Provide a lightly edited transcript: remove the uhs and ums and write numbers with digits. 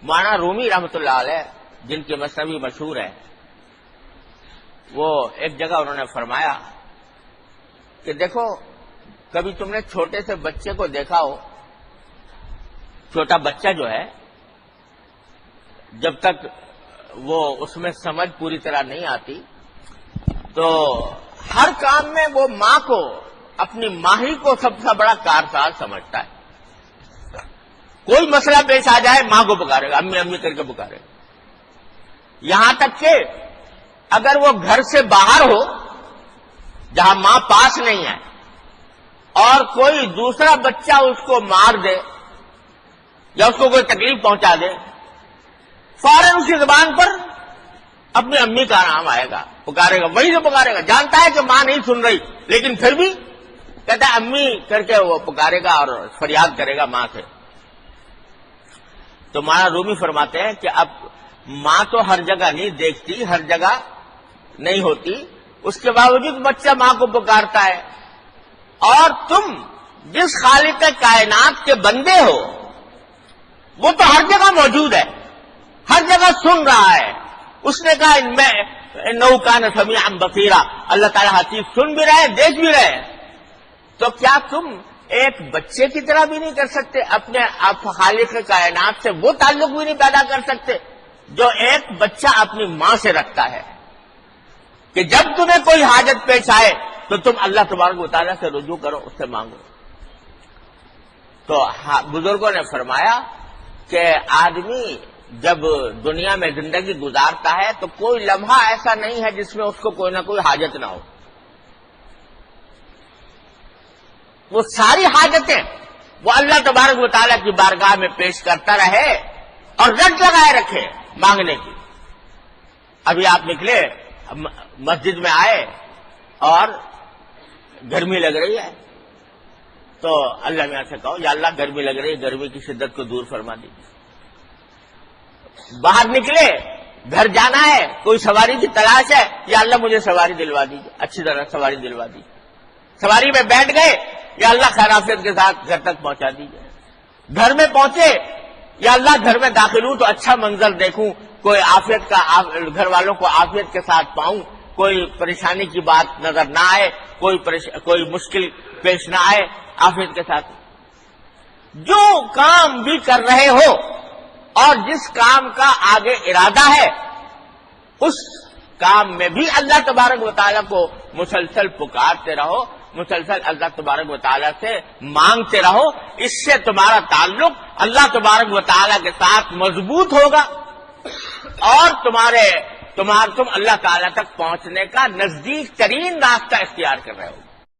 مولانا رومی رحمۃ اللہ علیہ جن کی مثنوی مشہور ہے، وہ ایک جگہ انہوں نے فرمایا کہ دیکھو کبھی تم نے چھوٹے سے بچے کو دیکھا ہو، چھوٹا بچہ جو ہے جب تک وہ اس میں سمجھ پوری طرح نہیں آتی تو ہر کام میں وہ ماں کو، اپنی ماں ہی کو سب سے بڑا کارساز سمجھتا ہے۔ کوئی مسئلہ پیش آ جائے ماں کو پکارے گا، امی امی کر کے پکارے گا، یہاں تک کہ اگر وہ گھر سے باہر ہو جہاں ماں پاس نہیں ہے اور کوئی دوسرا بچہ اس کو مار دے یا اس کو کوئی تکلیف پہنچا دے، فوراً اس کی زبان پر اپنی امی کا نام آئے گا، پکارے گا، وہی سے پکارے گا، جانتا ہے کہ ماں نہیں سن رہی لیکن پھر بھی کہتا ہے امی کر کے وہ پکارے گا اور فریاد کرے گا ماں سے۔ تو مولانا رومی فرماتے ہیں کہ اب ماں تو ہر جگہ نہیں دیکھتی، ہر جگہ نہیں ہوتی، اس کے باوجود بچہ ماں کو پکارتا ہے، اور تم جس خالق کائنات کے بندے ہو وہ تو ہر جگہ موجود ہے، ہر جگہ سن رہا ہے۔ اس نے کہا انہ کان سمیعا بصیرا، اللہ تعالیٰ ہر چیز سن بھی رہے ہیں، دیکھ بھی رہے ہیں، تو کیا تم ایک بچے کی طرح بھی نہیں کر سکتے؟ اپنے خالق کائنات سے وہ تعلق بھی نہیں پیدا کر سکتے جو ایک بچہ اپنی ماں سے رکھتا ہے، کہ جب تمہیں کوئی حاجت پیش آئے تو تم اللہ تبارک و تعالیٰ سے رجوع کرو، اس سے مانگو۔ تو بزرگوں نے فرمایا کہ آدمی جب دنیا میں زندگی گزارتا ہے تو کوئی لمحہ ایسا نہیں ہے جس میں اس کو کوئی نہ کوئی حاجت نہ ہو، وہ ساری حاجتیں وہ اللہ تبارک و تعالیٰ کی بارگاہ میں پیش کرتا رہے اور رٹ لگائے رکھے مانگنے کی۔ ابھی آپ نکلے مسجد میں آئے اور گرمی لگ رہی ہے تو اللہ میاں سے کہو یا اللہ گرمی لگ رہی ہے، گرمی کی شدت کو دور فرما دیجیے۔ باہر نکلے گھر جانا ہے، کوئی سواری کی تلاش ہے، یا اللہ مجھے سواری دلوا دیجیے، اچھی طرح سواری دلوا دیجیے۔ سواری میں بیٹھ گئے، یا اللہ خیرافیت کے ساتھ گھر تک پہنچا دیجیے۔ گھر میں پہنچے، یا اللہ گھر میں داخل ہوں تو اچھا منظر دیکھوں، کوئی آفیت کا گھر والوں کو آفیت کے ساتھ پاؤں، کوئی پریشانی کی بات نظر نہ آئے، کوئی مشکل پیش نہ آئے، آفیت کے ساتھ۔ جو کام بھی کر رہے ہو اور جس کام کا آگے ارادہ ہے اس کام میں بھی اللہ تبارک و تعالیٰ کو مسلسل پکارتے رہو، مسلسل اللہ تبارک و تعالیٰ سے مانگتے رہو، اس سے تمہارا تعلق اللہ تبارک و تعالیٰ کے ساتھ مضبوط ہوگا اور تم اللہ تعالیٰ تک پہنچنے کا نزدیک ترین راستہ اختیار کر رہے ہو۔